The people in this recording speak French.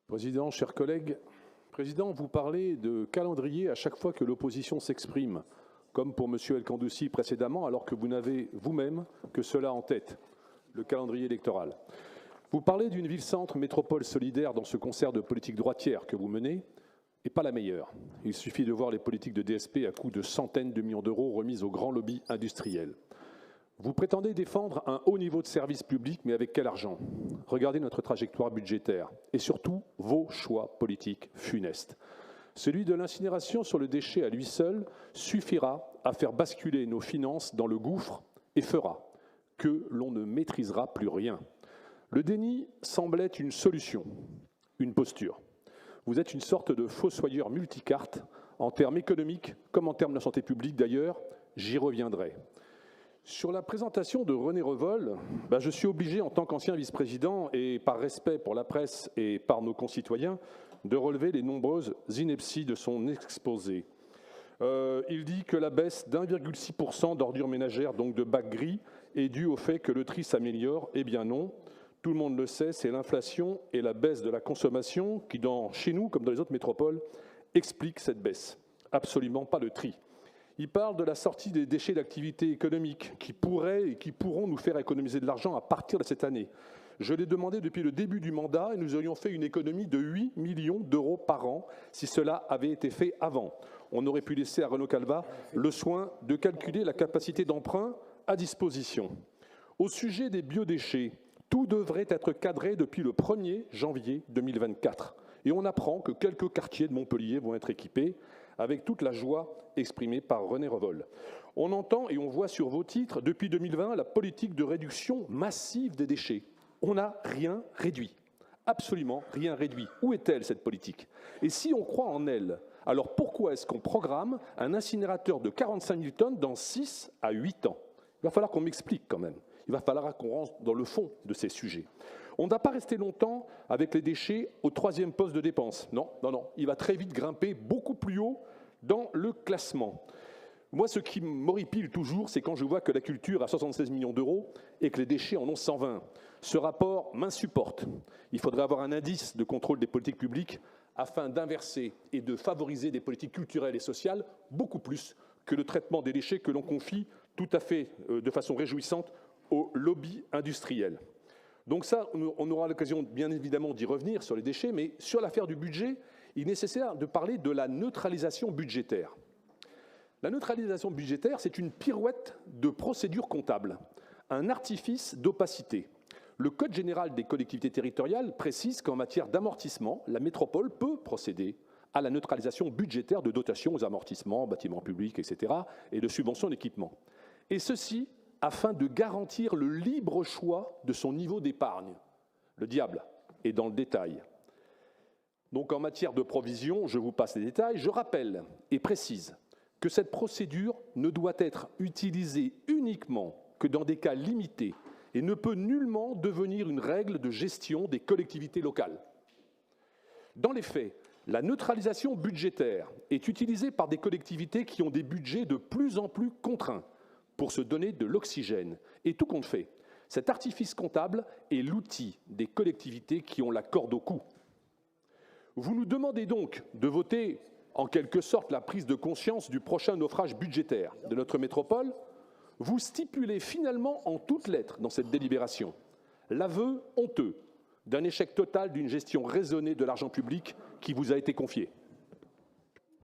Président, chers collègues, Président, vous parlez de calendrier à chaque fois que l'opposition s'exprime, comme pour M. El Kandouci précédemment, alors que vous n'avez vous-même que cela en tête, le calendrier électoral. Vous parlez d'une ville-centre métropole solidaire dans ce concert de politique droitière que vous menez, et pas la meilleure. Il suffit de voir les politiques de DSP à coût de centaines de millions d'euros remises aux grands lobbies industriels. Vous prétendez défendre un haut niveau de service public, mais avec quel argent? Regardez notre trajectoire budgétaire et surtout vos choix politiques funestes. Celui de l'incinération sur le déchet à lui seul suffira à faire basculer nos finances dans le gouffre et fera que l'on ne maîtrisera plus rien. Le déni semblait une solution, une posture. Vous êtes une sorte de fossoyeur multicarte, en termes économiques comme en termes de santé publique d'ailleurs, j'y reviendrai. Sur la présentation de René Revol, je suis obligé, en tant qu'ancien vice-président, et par respect pour la presse et par nos concitoyens, de relever les nombreuses inepties de son exposé. Il dit que la baisse d'1,6% d'ordures ménagères, donc de bacs gris, est due au fait que le tri s'améliore. Eh bien non, tout le monde le sait, c'est l'inflation et la baisse de la consommation qui, chez nous, comme dans les autres métropoles, expliquent cette baisse. Absolument pas le tri. Il parle de la sortie des déchets d'activité économique qui pourraient et qui pourront nous faire économiser de l'argent à partir de cette année. Je l'ai demandé depuis le début du mandat et nous aurions fait une économie de 8 millions d'euros par an si cela avait été fait avant. On aurait pu laisser à Renaud Calvat le soin de calculer la capacité d'emprunt à disposition. Au sujet des biodéchets, tout devrait être cadré depuis le 1er janvier 2024. Et on apprend que quelques quartiers de Montpellier vont être équipés avec toute la joie exprimée par René Revol. On entend et on voit sur vos titres, depuis 2020, la politique de réduction massive des déchets. On n'a rien réduit, absolument rien réduit. Où est-elle, cette politique? Et si on croit en elle, alors pourquoi est-ce qu'on programme un incinérateur de 45 000 tonnes dans 6 à 8 ans? Il va falloir qu'on m'explique quand même. Il va falloir qu'on rentre dans le fond de ces sujets. On ne va pas rester longtemps avec les déchets au 3e poste de dépense. Non, non, non. Il va très vite grimper beaucoup plus haut dans le classement. Moi, ce qui m'horripile toujours, c'est quand je vois que la culture a 76 millions d'euros et que les déchets en ont 120. Ce rapport m'insupporte. Il faudrait avoir un indice de contrôle des politiques publiques afin d'inverser et de favoriser des politiques culturelles et sociales beaucoup plus que le traitement des déchets que l'on confie tout à fait de façon réjouissante au lobby industriel. Donc ça, on aura l'occasion bien évidemment d'y revenir sur les déchets, mais sur l'affaire du budget, il est nécessaire de parler de la neutralisation budgétaire. La neutralisation budgétaire, c'est une pirouette de procédure comptable, un artifice d'opacité. Le Code général des collectivités territoriales précise qu'en matière d'amortissement, la métropole peut procéder à la neutralisation budgétaire de dotations aux amortissements, bâtiments publics, etc., et de subventions d'équipement. Et ceci afin de garantir le libre choix de son niveau d'épargne. Le diable est dans le détail. Donc en matière de provision, je vous passe les détails, je rappelle et précise que cette procédure ne doit être utilisée uniquement que dans des cas limités et ne peut nullement devenir une règle de gestion des collectivités locales. Dans les faits, la neutralisation budgétaire est utilisée par des collectivités qui ont des budgets de plus en plus contraints pour se donner de l'oxygène. Et tout compte fait, cet artifice comptable est l'outil des collectivités qui ont la corde au cou. Vous nous demandez donc de voter en quelque sorte la prise de conscience du prochain naufrage budgétaire de notre métropole. Vous stipulez finalement en toutes lettres dans cette délibération l'aveu honteux d'un échec total d'une gestion raisonnée de l'argent public qui vous a été confié.